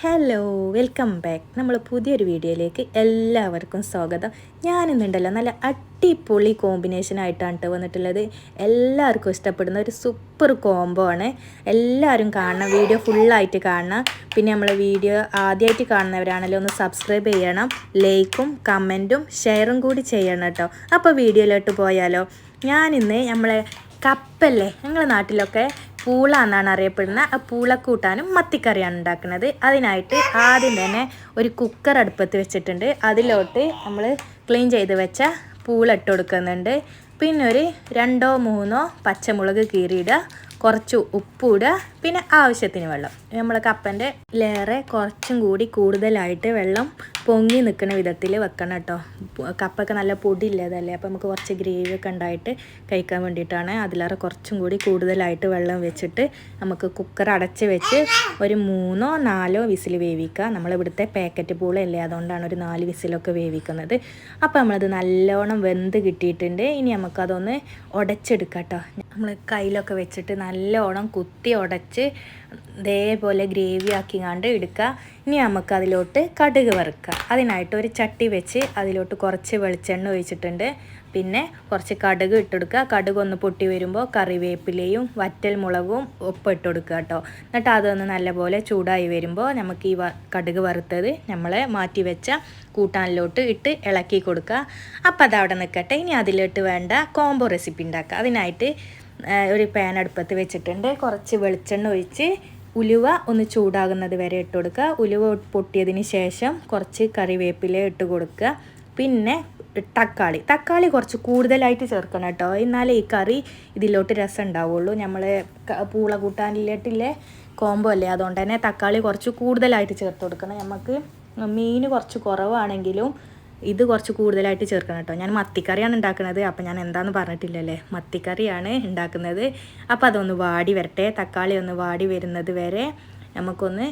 Hello welcome back. നമ്മൾ പുതിയൊരു വീഡിയോയിലേക്ക് എല്ലാവർക്കും സ്വാഗതം. ഞാനിന്നുണ്ടല്ലോ നല്ല അടിപൊളി കോമ്പിനേഷനായിട്ടാണ് വന്നിട്ടുള്ളത്. എല്ലാവർക്കും ഇഷ്ടപ്പെടുന്ന ഒരു സൂപ്പർ കോംബോ ആണ്. എല്ലാവരും കാണണം, വീഡിയോ ഫുള്ളായിട്ട് കാണണം. പിന്നെ നമ്മളെ വീഡിയോ ആദ്യമായിട്ട് കാണുന്നവരാണല്ലോ ഒന്ന് സബ്സ്ക്രൈബ് ചെയ്യണം, ലൈക്കും കമൻറ്റും ഷെയറും കൂടി ചെയ്യണം കേട്ടോ. അപ്പോൾ വീഡിയോയിലോട്ട് പോയാലോ. ഞാനിന്ന് നമ്മളെ കപ്പല്ലേ, ഞങ്ങളുടെ നാട്ടിലൊക്കെ പൂള എന്നാണ് അറിയപ്പെടുന്നത്. ആ പൂള കൂട്ടാനും മത്തിക്കറിയാണ് ഉണ്ടാക്കുന്നത്. അതിനായിട്ട് ആദ്യം തന്നെ ഒരു കുക്കർ അടുപ്പത്ത് വെച്ചിട്ടുണ്ട്. അതിലോട്ട് നമ്മൾ ക്ലീൻ ചെയ്ത് വെച്ച പൂള ഇട്ട് കൊടുക്കുന്നുണ്ട്. പിന്നെ ഒരു 2-3 പച്ചമുളക് കീറിയിടുക, കുറച്ച് ഉപ്പിടുക, പിന്നെ ആവശ്യത്തിന് വെള്ളം. നമ്മൾ കപ്പൻ്റെ ലേറെ കുറച്ചും കൂടി കൂടുതലായിട്ട് വെള്ളം പൊങ്ങി നിൽക്കുന്ന വിധത്തിൽ വെക്കണം കേട്ടോ. കപ്പൊക്കെ നല്ല പൊടിയില്ലതല്ലേ, അപ്പോൾ നമുക്ക് കുറച്ച് ഗ്രേവി ഒക്കെ ഉണ്ടായിട്ട് കഴിക്കാൻ വേണ്ടിയിട്ടാണ്. അതിലേറെ കുറച്ചും കൂടി കൂടുതലായിട്ട് വെള്ളം വെച്ചിട്ട് നമുക്ക് കുക്കർ അടച്ച് വെച്ച് ഒരു 3-4 വിസിൽ വേവിക്കുക. നമ്മളിവിടുത്തെ പാക്കറ്റ് പൂളയല്ലേ, അതുകൊണ്ടാണ് ഒരു 4 വിസിലൊക്കെ വേവിക്കുന്നത്. അപ്പോൾ നമ്മളത് നല്ലോണം വെന്ത് കിട്ടിയിട്ടുണ്ട്. ഇനി നമുക്കതൊന്ന് ഉടച്ചെടുക്കാം കേട്ടോ. നമ്മൾ കയ്യിലൊക്കെ വെച്ചിട്ട് നല്ലോണം കുത്തി ഉടച്ച് ഇതേപോലെ ഗ്രേവി ആക്കിങ്ങാണ്ട് എടുക്കുക. ഇനി നമുക്ക് അതിലോട്ട് കടുക് വറുക്കുക. അതിനായിട്ട് ഒരു ചട്ടി വെച്ച് അതിലോട്ട് കുറച്ച് വെളിച്ചെണ്ണ ഒഴിച്ചിട്ടുണ്ട്. പിന്നെ കുറച്ച് കടുക് ഇട്ടെടുക്കുക. കടുക് ഒന്ന് പൊട്ടി വരുമ്പോൾ കറിവേപ്പിലയും വറ്റൽ മുളകും ഒപ്പം ഇട്ട് കൊടുക്കുക കേട്ടോ. എന്നിട്ട് അതൊന്ന് നല്ലപോലെ ചൂടായി വരുമ്പോൾ നമുക്ക് ഈ കടുക് വറുത്തത് നമ്മളെ മാറ്റി വെച്ച കൂട്ടാനിലോട്ട് ഇട്ട് ഇളക്കി കൊടുക്കുക. അപ്പോൾ അതവിടെ നിൽക്കട്ടെ. ഇനി അതിലോട്ട് വേണ്ട കോംബോ റെസിപ്പി ഉണ്ടാക്കുക. അതിനായിട്ട് ഒരു പാൻ അടുപ്പത്ത് വെച്ചിട്ടുണ്ട്. കുറച്ച് വെളിച്ചെണ്ണ ഒഴിച്ച് ഉലുവ ഒന്ന് ചൂടാകുന്നത് വരെ ഇട്ട് കൊടുക്കുക. ഉലുവ പൊട്ടിയതിന് ശേഷം കുറച്ച് കറിവേപ്പില ഇട്ട് കൊടുക്കുക. പിന്നെ തക്കാളി കുറച്ച് കൂടുതലായിട്ട് ചേർക്കണം കേട്ടോ, എന്നാലേ ഈ കറി ഇതിലോട്ട് രസം ഉണ്ടാവുള്ളൂ. നമ്മൾ പൂള കൂട്ടാനിലോട്ടില്ലേ കോംബോ അല്ലേ, അതുകൊണ്ട് തന്നെ തക്കാളി കുറച്ച് കൂടുതലായിട്ട് ചേർത്ത് കൊടുക്കണം. നമുക്ക് മീൻ കുറച്ച് കുറവാണെങ്കിലും ഇത് കുറച്ച് കൂടുതലായിട്ട് ചേർക്കണം കേട്ടോ. ഞാൻ മത്തിക്കറിയാണ് ഉണ്ടാക്കുന്നത്, അപ്പോൾ ഞാൻ എന്താണെന്ന് പറഞ്ഞിട്ടില്ലല്ലേ, മത്തിക്കറിയാണ് ഉണ്ടാക്കുന്നത്. അപ്പോൾ അതൊന്ന് വാടി വരട്ടെ. തക്കാളി ഒന്ന് വാടി വരുന്നത് വരെ നമുക്കൊന്ന്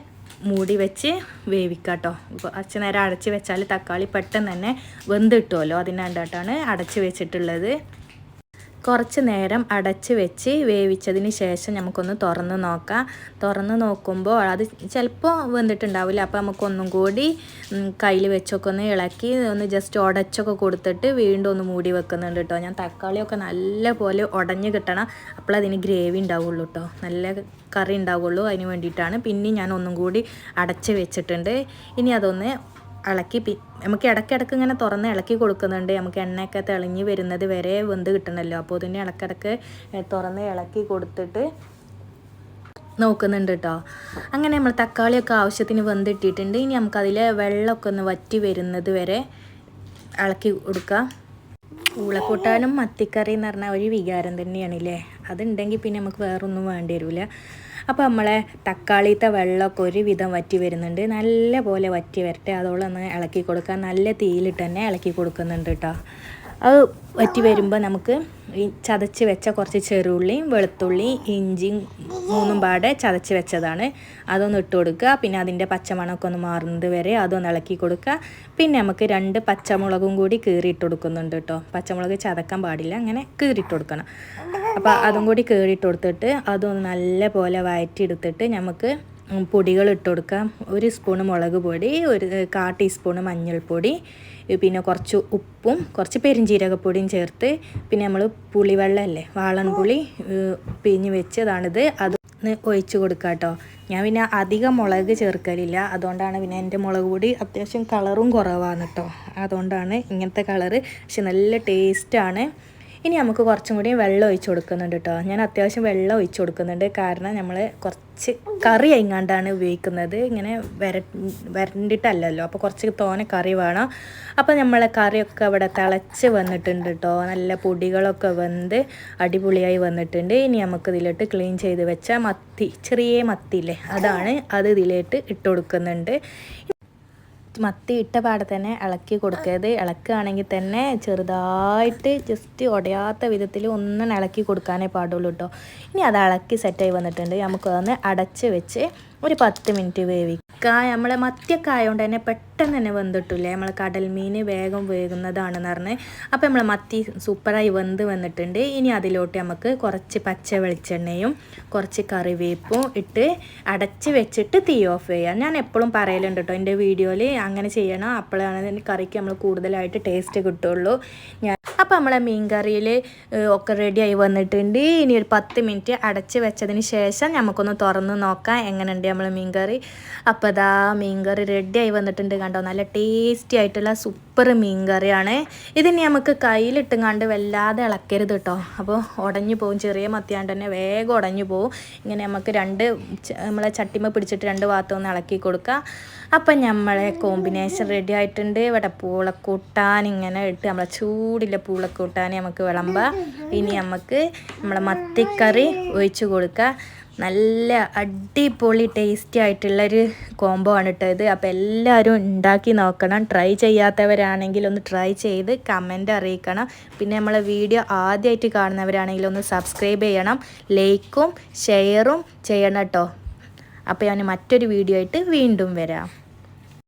മൂടി വെച്ച് വേവിക്കാം കേട്ടോ. കുറച്ച് നേരം അടച്ച് വെച്ചാൽ തക്കാളി പെട്ടെന്ന് തന്നെ വെന്ത് കിട്ടുമല്ലോ, അതിനാണ്ടായിട്ടാണ് അടച്ച് വെച്ചിട്ടുള്ളത്. കുറച്ച് നേരം അടച്ച് വെച്ച് വേവിച്ചതിന് ശേഷം നമുക്കൊന്ന് തുറന്ന് നോക്കാം. തുറന്ന് നോക്കുമ്പോൾ അത് ചിലപ്പോൾ വെന്തിട്ടുണ്ടാവില്ല. അപ്പോൾ നമുക്കൊന്നും കൂടി കയ്യിൽ വെച്ചൊക്കെ ഒന്ന് ഇളക്കി ഒന്ന് ജസ്റ്റ് ഉടച്ചൊക്കെ കൊടുത്തിട്ട് വീണ്ടും ഒന്ന് മൂടി വെക്കുന്നുണ്ട് കേട്ടോ. ഞാൻ തക്കാളിയൊക്കെ നല്ല പോലെ ഉടഞ്ഞ് കിട്ടണം, അപ്പോൾ അതിന് ഗ്രേവി ഉണ്ടാവുള്ളൂ കേട്ടോ, നല്ല കറി ഉണ്ടാവുള്ളൂ. അതിന് വേണ്ടിയിട്ടാണ് പിന്നെ ഞാൻ ഒന്നും കൂടി അടച്ച് വെച്ചിട്ടുണ്ട്. ഇനി അതൊന്ന് ഇളക്കി നമുക്ക് ഇടയ്ക്കിടയ്ക്ക് ഇങ്ങനെ തുറന്ന് ഇളക്കി കൊടുക്കുന്നുണ്ട്. നമുക്ക് എണ്ണയൊക്കെ തെളിഞ്ഞ് വരുന്നത് വരെ വെന്ത് കിട്ടണമല്ലോ, അപ്പോൾ ഇതിന് ഇടയ്ക്കിടയ്ക്ക് തുറന്ന് ഇളക്കി കൊടുത്തിട്ട് നോക്കുന്നുണ്ട് കേട്ടോ. അങ്ങനെ നമ്മൾ തക്കാളിയൊക്കെ ആവശ്യത്തിന് വെന്തിട്ടിട്ടുണ്ട്. ഇനി നമുക്കതിൽ വെള്ളമൊക്കെ ഒന്ന് വറ്റി വരുന്നത് വരെ ഇളക്കി കൊടുക്കുക. പൂളക്കൂട്ടാനും മത്തിക്കറി എന്ന് പറഞ്ഞാൽ ഒരു വികാരം തന്നെയാണല്ലേ, അതുണ്ടെങ്കിൽ പിന്നെ നമുക്ക് വേറൊന്നും വേണ്ടി വരില്ല. അപ്പോൾ നമ്മളെ തക്കാളിത്തെ വെള്ളമൊക്കെ ഒരുവിധം വറ്റി വരുന്നുണ്ട്. നല്ല പോലെ വറ്റി വരട്ടെ, അതോളം ഒന്ന് ഇളക്കി കൊടുക്കുക. നല്ല തീയിലിട്ട് തന്നെ ഇളക്കി കൊടുക്കുന്നുണ്ട് കേട്ടോ. അത് വറ്റി വരുമ്പോൾ നമുക്ക് ഈ ചതച്ച് വെച്ച കുറച്ച് ചെറുള്ളിയും വെളുത്തുള്ളി ഇഞ്ചിയും 3 പാടെ ചതച്ച് വെച്ചതാണ്, അതൊന്ന് ഇട്ട് കൊടുക്കുക. പിന്നെ അതിൻ്റെ പച്ചമണമൊക്കെ ഒന്ന് മാറുന്നത് വരെ അതൊന്ന് ഇളക്കി കൊടുക്കുക. പിന്നെ നമുക്ക് 2 പച്ചമുളകും കൂടി കീറിയിട്ട് കൊടുക്കുന്നുണ്ട് കേട്ടോ. പച്ചമുളക് ചതക്കാൻ പാടില്ല, അങ്ങനെ കീറിയിട്ട് കൊടുക്കണം. അപ്പോൾ അതും കൂടി കീറിയിട്ട് കൊടുത്തിട്ട് അതൊന്ന് നല്ല പോലെ വഴറ്റിയെടുത്തിട്ട് നമുക്ക് പൊടികൾ ഇട്ട് കൊടുക്കാം. 1 സ്പൂണ് മുളക് പൊടി, 1/4 ടീസ്പൂണ് മഞ്ഞൾപ്പൊടി, പിന്നെ കുറച്ച് ഉപ്പും കുറച്ച് പെരിഞ്ജീരകപ്പൊടിയും ചേർത്ത്, പിന്നെ നമ്മൾ പുളിവെള്ളമല്ലേ, വാളൻ പുളി പിഴിഞ്ഞ് വെച്ചതാണിത്, അത് ഒഴിച്ച് കൊടുക്കുക കേട്ടോ. ഞാൻ പിന്നെ അധികം മുളക് ചേർക്കലില്ല, അതുകൊണ്ടാണ്. പിന്നെ എൻ്റെ മുളക് പൊടി അത്യാവശ്യം കളറും കുറവാണ് കേട്ടോ, അതുകൊണ്ടാണ് ഇങ്ങനത്തെ കളറ്, പക്ഷെ നല്ല ടേസ്റ്റാണ്. ഇനി നമുക്ക് കുറച്ചും കൂടി വെള്ളം ഒഴിച്ച് കൊടുക്കുന്നുണ്ട് കേട്ടോ. ഞാൻ അത്യാവശ്യം വെള്ളം ഒഴിച്ച് കൊടുക്കുന്നുണ്ട്, കാരണം നമ്മൾ കുറച്ച് കറി അയങ്ങാണ്ടാണ് ഉപയോഗിക്കുന്നത്, ഇങ്ങനെ വരണ്ടിട്ടല്ലല്ലോ, അപ്പോൾ കുറച്ച് തോനെ കറി വേണം. അപ്പോൾ നമ്മളെ കറിയൊക്കെ ഇവിടെ തിളച്ച് വന്നിട്ടുണ്ട് കേട്ടോ. നല്ല പൊടികളൊക്കെ വെന്ത് അടിപൊളിയായി വന്നിട്ടുണ്ട്. ഇനി നമുക്ക് ഇതിലോട്ട് ക്ലീൻ ചെയ്ത് വെച്ച മത്തി, ചെറിയ മത്തിയില്ലേ, അത് ഇതിലോട്ട് ഇട്ട് കൊടുക്കുന്നുണ്ട്. മത്തി ഇട്ട പാടെ തന്നെ ഇളക്കി കൊടുക്കരുത്. ഇളക്കുകയാണെങ്കിൽ തന്നെ ചെറുതായിട്ട് ജസ്റ്റ് ഉടയാത്ത വിധത്തിൽ ഒന്നും ഇളക്കി കൊടുക്കാനേ പാടുള്ളൂ കേട്ടോ. ഇനി അത് ഇളക്കി സെറ്റായി വന്നിട്ടുണ്ട്. നമുക്കതൊന്ന് അടച്ച് വെച്ച് ഒരു 10 മിനിറ്റ് വേവിക്കും. നമ്മളെ മത്തിയൊക്കെ ആയതുകൊണ്ട് തന്നെ പെട്ടെന്ന് തന്നെ വെന്തിട്ടില്ലേ. നമ്മളെ കടൽ മീൻ വേഗം വേകുന്നതാണെന്ന് പറഞ്ഞ്. അപ്പോൾ നമ്മളെ മത്തി സൂപ്പറായി വന്നിട്ടുണ്ട്. ഇനി അതിലോട്ട് നമുക്ക് കുറച്ച് പച്ച വെളിച്ചെണ്ണയും കുറച്ച് കറിവേപ്പും ഇട്ട് അടച്ച് വെച്ചിട്ട് തീ ഓഫ് ചെയ്യാം. ഞാൻ എപ്പോഴും പറയലുണ്ട് കേട്ടോ എൻ്റെ വീഡിയോയിൽ അങ്ങനെ ചെയ്യണം. അപ്പോഴാണ് കറിക്ക് നമ്മൾ കൂടുതലായിട്ട് ടേസ്റ്റ് കിട്ടുള്ളൂ. അപ്പോൾ നമ്മളെ മീൻ കറിയിൽ ഒക്കെ റെഡിയായി വന്നിട്ടുണ്ട്. ഇനി ഒരു 10 മിനിറ്റ് അടച്ച് വെച്ചതിന് ശേഷം നമുക്കൊന്ന് തുറന്ന് നോക്കാം എങ്ങനെയുണ്ട് നമ്മളെ മീൻ കറി. അപ്പോൾ അതാ മീൻ കറി റെഡിയായി വന്നിട്ടുണ്ട്. കണ്ടോ, നല്ല ടേസ്റ്റി ആയിട്ടുള്ള സൂപ്പർ മീൻ കറിയാണ്. ഇതിനി നമുക്ക് കയ്യിലിട്ടും കണ്ട് വല്ലാതെ ഇളക്കരുത് കേട്ടോ. അപ്പോൾ ഉടഞ്ഞു പോകും. ചെറിയ മത്തിയാണ്ട് തന്നെ വേഗം ഉടഞ്ഞു പോകും. ഇങ്ങനെ നമുക്ക് നമ്മളെ ചട്ടിമ പിടിച്ചിട്ട് 2 ഭാഗത്തും ഒന്ന് ഇളക്കി കൊടുക്കുക. അപ്പം നമ്മളെ കോമ്പിനേഷൻ റെഡി ആയിട്ടുണ്ട്. ഇവിടെ പൂളക്കൂട്ടാൻ ഇങ്ങനെ ഇട്ട് നമ്മളെ ചൂടില്ല പൂളക്കൂട്ടാൻ നമുക്ക് വിളമ്പാം. ഇനി നമുക്ക് നമ്മളെ മത്തിക്കറി ഒഴിച്ച് കൊടുക്കുക. നല്ല അടിപൊളി ടേസ്റ്റി ആയിട്ടുള്ളൊരു കോംബോ ആണ് കേട്ടോ ഇത്. അപ്പോൾ എല്ലാവരും ഉണ്ടാക്കി നോക്കണം. ട്രൈ ചെയ്യാത്തവരാണെങ്കിൽ ഒന്ന് ട്രൈ ചെയ്ത് കമൻറ്റ് അറിയിക്കണം. പിന്നെ നമ്മളെ വീഡിയോ ആദ്യമായിട്ട് കാണുന്നവരാണെങ്കിൽ ഒന്ന് സബ്സ്ക്രൈബ് ചെയ്യണം, ലൈക്കും ഷെയറും ചെയ്യണം കേട്ടോ. അപ്പോൾ ഞാൻ മറ്റൊരു വീഡിയോ ആയിട്ട് വീണ്ടും വരാം.